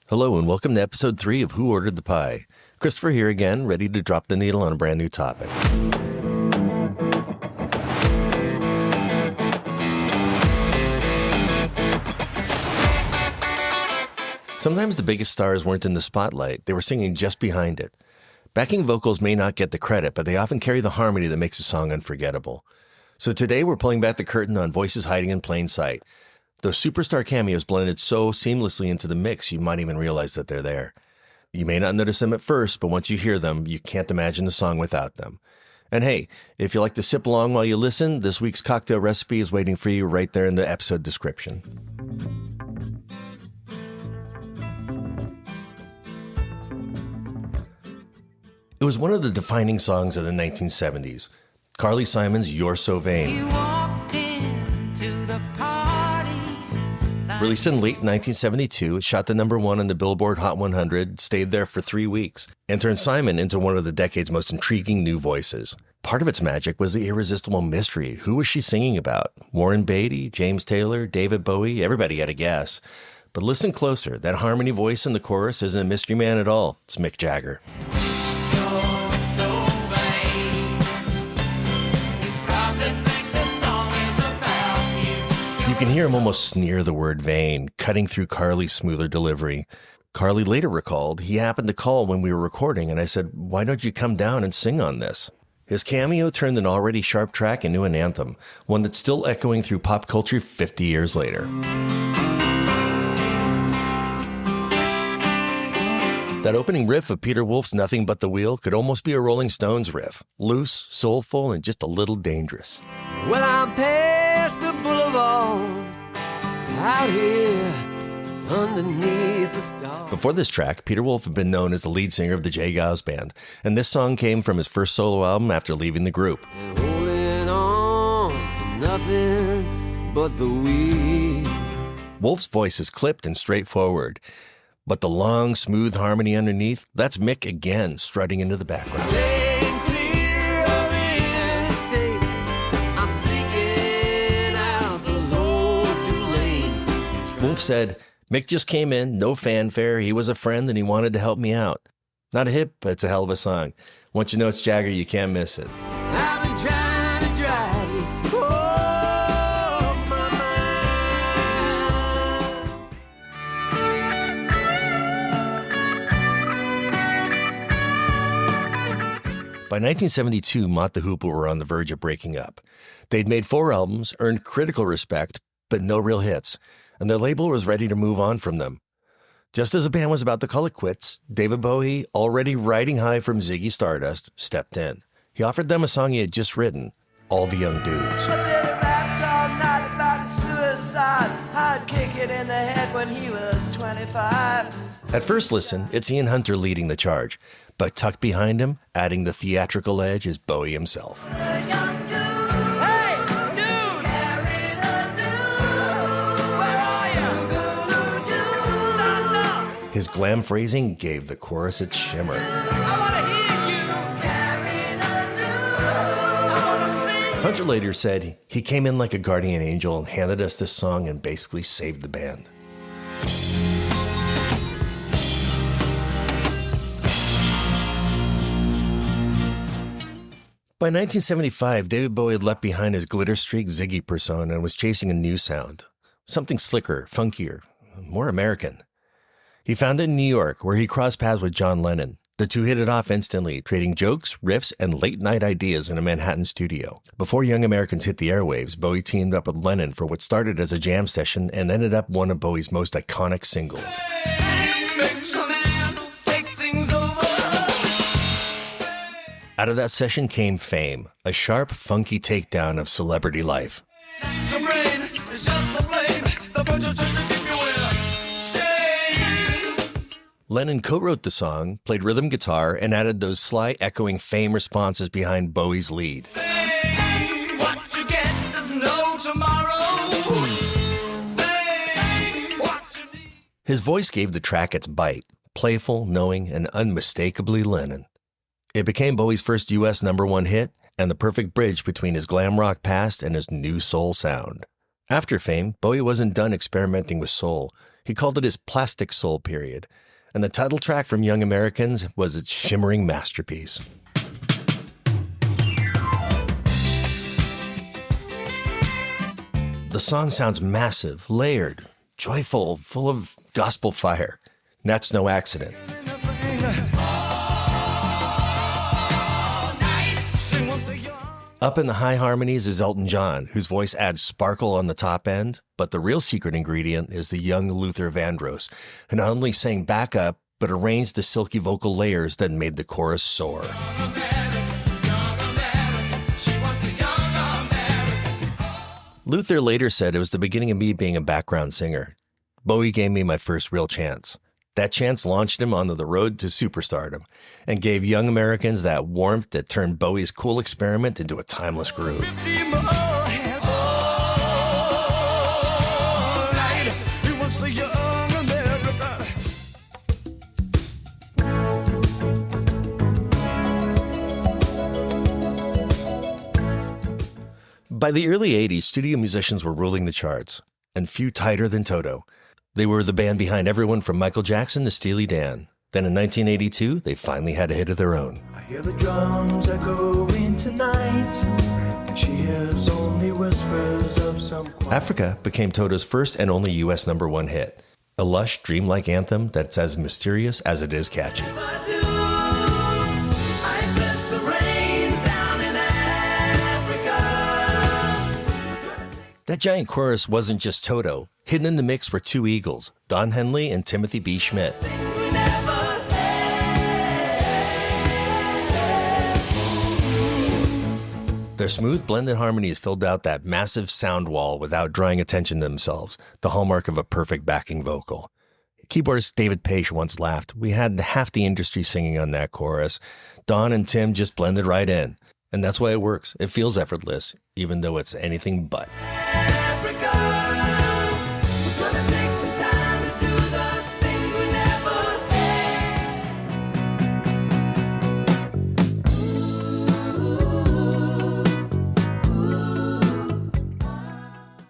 Hello and welcome to episode 3 of Who Ordered the Pie. Christopher here again, ready to drop the needle on a brand new topic. Sometimes the biggest stars weren't in the spotlight, they were singing just behind it. Backing vocals may not get the credit, but they often carry the harmony that makes a song unforgettable. So today we're pulling back the curtain on voices hiding in plain sight. Those superstar cameos blended so seamlessly into the mix you might even realize that they're there. You may not notice them at first, but once you hear them, you can't imagine the song without them. And hey, if you like to sip along while you listen, this week's cocktail recipe is waiting for you right there in the episode description. It was one of the defining songs of the 1970s. Carly Simon's You're So Vain. You walked into the party. Released in late 1972, it shot to number 1 on the Billboard Hot 100, stayed there for 3 weeks, and turned Simon into one of the decade's most intriguing new voices. Part of its magic was the irresistible mystery. Who was she singing about? Warren Beatty, James Taylor, David Bowie? Everybody had a guess. But listen closer. That harmony voice in the chorus isn't a mystery man at all. It's Mick Jagger. You're so vain. You probably think this song is about you. You can hear him almost sneer the word vain, cutting through Carly's smoother delivery. Carly later recalled, he happened to call when we were recording, and I said, why don't you come down and sing on this? His cameo turned an already sharp track into an anthem, one that's still echoing through pop culture 50 years later. That opening riff of Peter Wolf's Nothing But the Wheel could almost be a Rolling Stones riff, loose, soulful, and just a little dangerous. Well, I'm past the boulevard, out here underneath the stars. Before this track, Peter Wolf had been known as the lead singer of the J. Geils Band, and this song came from his first solo album after leaving the group. And holding on to nothing but the wheel. Wolf's voice is clipped and straightforward, but the long, smooth harmony underneath, that's Mick again, strutting into the background. Staying clear of the interstate, I'm seeking out those old two lanes. Wolf said, Mick just came in, no fanfare, he was a friend and he wanted to help me out. Not a hit, but it's a hell of a song. Once you know it's Jagger, you can't miss it. I've been trying to drive you off my mind. By 1972, Mott the Hoople were on the verge of breaking up. They'd made 4 albums, earned critical respect, but no real hits, and their label was ready to move on from them. Just as the band was about to call it quits, David Bowie, already riding high from Ziggy Stardust, stepped in. He offered them a song he had just written, All the Young Dudes. A bit of rap all night about his suicide. I'd kick it in the head when he was 25. At first listen, it's Ian Hunter leading the charge, but tucked behind him, adding the theatrical edge, is Bowie himself. The young dude. Hey, dude! Carry the news. Where are you? Stand up. His glam phrasing gave the chorus its shimmer. I want to hear you. Carry the news. I want to see. Hunter later said he came in like a guardian angel and handed us this song and basically saved the band. By 1975, David Bowie had left behind his glitter streak Ziggy persona and was chasing a new sound. Something slicker, funkier, more American. He found it in New York, where he crossed paths with John Lennon. The two hit it off instantly, trading jokes, riffs, and late-night ideas in a Manhattan studio. Before Young Americans hit the airwaves, Bowie teamed up with Lennon for what started as a jam session and ended up one of Bowie's most iconic singles. Out of that session came Fame, a sharp, funky takedown of celebrity life. The brain is just the flame, the bunch of just to keep you in. Say. Lennon co-wrote the song, played rhythm guitar, and added those sly, echoing Fame responses behind Bowie's lead. Fame, what you get is no tomorrow. Fame, what you need. His voice gave the track its bite, playful, knowing, and unmistakably Lennon. It became Bowie's first U.S. #1 hit and the perfect bridge between his glam rock past and his new soul sound. After Fame, Bowie wasn't done experimenting with soul. He called it his plastic soul period, and the title track from Young Americans was its shimmering masterpiece. The song sounds massive, layered, joyful, full of gospel fire. And that's no accident. Up in the high harmonies is Elton John, whose voice adds sparkle on the top end, but the real secret ingredient is the young Luther Vandross, who not only sang backup, but arranged the silky vocal layers that made the chorus soar. Luther later said it was the beginning of me being a background singer. Bowie gave me my first real chance. That chance launched him onto the road to superstardom and gave Young Americans that warmth that turned Bowie's cool experiment into a timeless groove. By the early 80s, studio musicians were ruling the charts, and few tighter than Toto. They were the band behind everyone from Michael Jackson to Steely Dan. Then in 1982, they finally had a hit of their own. I hear the drums echoing tonight, and she hears only whispers of some quiet. Africa became Toto's first and only U.S. #1 hit, a lush, dreamlike anthem that's as mysterious as it is catchy. That giant chorus wasn't just Toto. Hidden in the mix were two Eagles, Don Henley and Timothy B. Schmit. Their smooth blended harmonies filled out that massive sound wall without drawing attention to themselves, the hallmark of a perfect backing vocal. Keyboardist David Page once laughed, "We had half the industry singing on that chorus. Don and Tim just blended right in. And that's why it works. It feels effortless, even though it's anything but."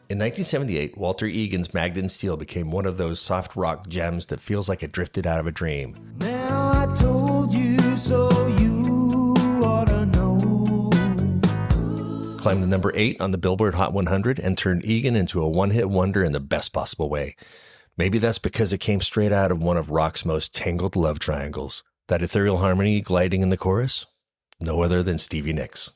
In 1978, Walter Egan's Magnet and Steel became one of those soft rock gems that feels like it drifted out of a dream. Now I told you so, you ought to know. Climbed to number 8 on the Billboard Hot 100 and turned Egan into a one-hit wonder in the best possible way. Maybe that's because it came straight out of one of rock's most tangled love triangles. That ethereal harmony gliding in the chorus? No other than Stevie Nicks.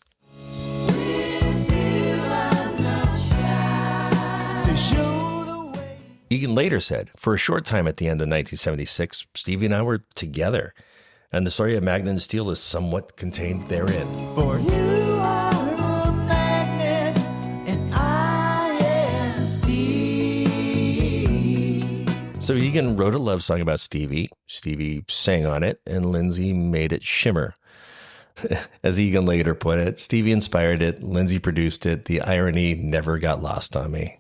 Egan later said, "For a short time at the end of 1976, Stevie and I were together, and the story of Magnet and Steel is somewhat contained therein." For you are a magnet, and I am Steve. So Egan wrote a love song about Stevie, Stevie sang on it, and Lindsey made it shimmer. As Egan later put it, Stevie inspired it, Lindsey produced it, the irony never got lost on me.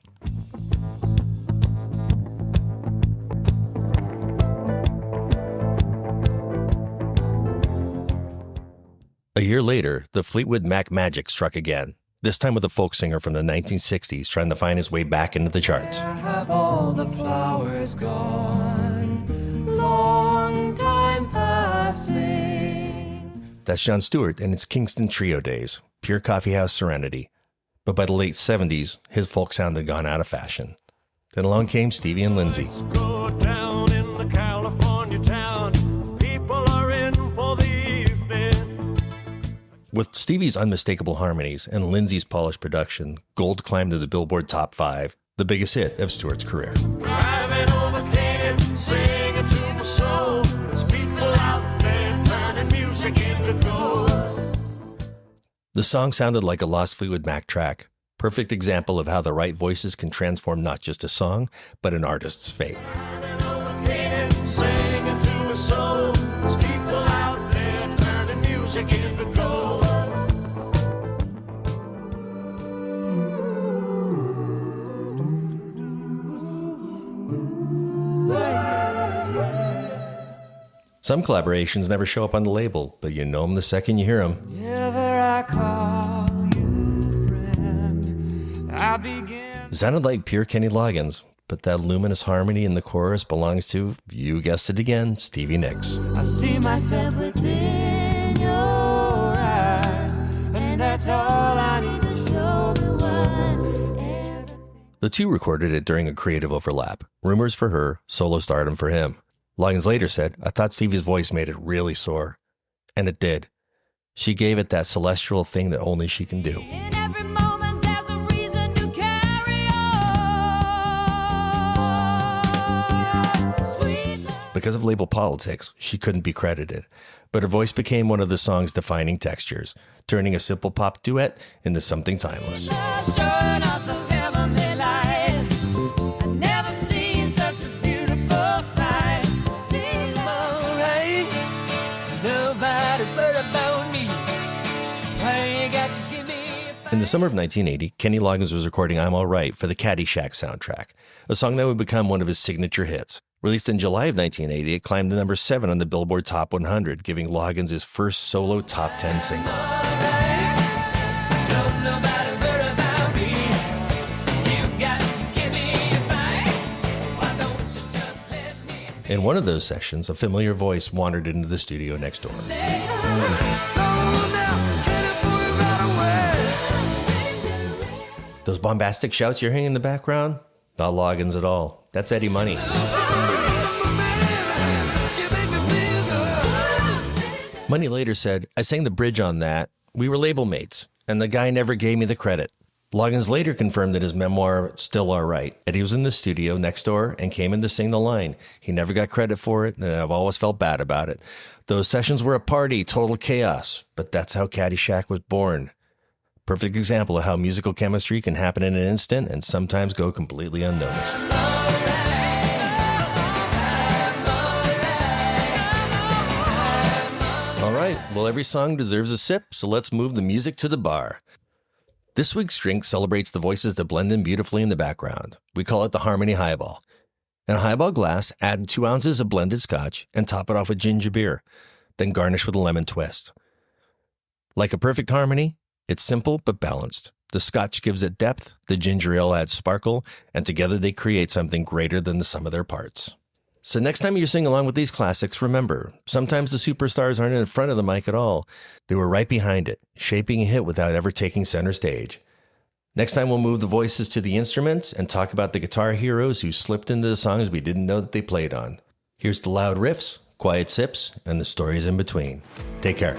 A year later, the Fleetwood Mac magic struck again, this time with a folk singer from the 1960s trying to find his way back into the charts. Have all the flowers gone, long time passing. That's Jon Stewart and its Kingston Trio days, pure coffeehouse serenity. But by the late 70s, his folk sound had gone out of fashion. Then along came Stevie and Lindsey. Go down in the California town. People are in for the evening. With Stevie's unmistakable harmonies and Lindsey's polished production, Gold climbed to the Billboard Top 5, the biggest hit of Stewart's career. Driving over Canyon, singing to my soul. There's people out there turning music into gold. The song sounded like a lost Fleetwood Mac track. Perfect example of how the right voices can transform not just a song, but an artist's fate. Driving over Canyon, singing to my soul. There's people out there turning music into gold. Some collaborations never show up on the label, but you know them the second you hear them. Ever I call you friend, I begin. It sounded like pure Kenny Loggins, but that luminous harmony in the chorus belongs to, you guessed it again, Stevie Nicks. I see myself within your eyes, and that's all I need to show me what. The two recorded it during a creative overlap. Rumors for her, solo stardom for him. Loggins later said, I thought Stevie's voice made it really sore. And it did. She gave it that celestial thing that only she can do. In every moment there's a reason to carry on. Sweet love. Because of label politics, she couldn't be credited. But her voice became one of the song's defining textures, turning a simple pop duet into something timeless. Showing us a heavenly light. I've never seen such a beautiful sight. See love. Nobody but about me. Why you got to give me a In the summer of 1980, Kenny Loggins was recording I'm All Right for the Caddyshack soundtrack, a song that would become one of his signature hits. Released in July of 1980, it climbed to number 7 on the Billboard Top 100, giving Loggins his first solo top 10 single. Don't nobody worry about me. You got to give me a fight. Why don't you just let me be? In one of those sessions, a familiar voice wandered into the studio next door. Those bombastic shouts you're hearing in the background? Not Loggins at all. That's Eddie Money. Money later said, I sang the bridge on that. We were label mates, and the guy never gave me the credit. Loggins later confirmed in his memoir, Still All Right, that he was in the studio next door and came in to sing the line. He never got credit for it, and I've always felt bad about it. Those sessions were a party, total chaos, but that's how Caddyshack was born. Perfect example of how musical chemistry can happen in an instant and sometimes go completely unnoticed. All right, well, every song deserves a sip, so let's move the music to the bar. This week's drink celebrates the voices that blend in beautifully in the background. We call it the Harmony Highball. In a highball glass, add 2 ounces of blended scotch and top it off with ginger beer, then garnish with a lemon twist. Like a perfect harmony, it's simple but balanced. The scotch gives it depth, the ginger ale adds sparkle, and together they create something greater than the sum of their parts. So next time you sing along with these classics, remember, sometimes the superstars aren't in front of the mic at all. They were right behind it, shaping a hit without ever taking center stage. Next time we'll move the voices to the instruments and talk about the guitar heroes who slipped into the songs we didn't know that they played on. Here's the loud riffs, quiet sips, and the stories in between. Take care.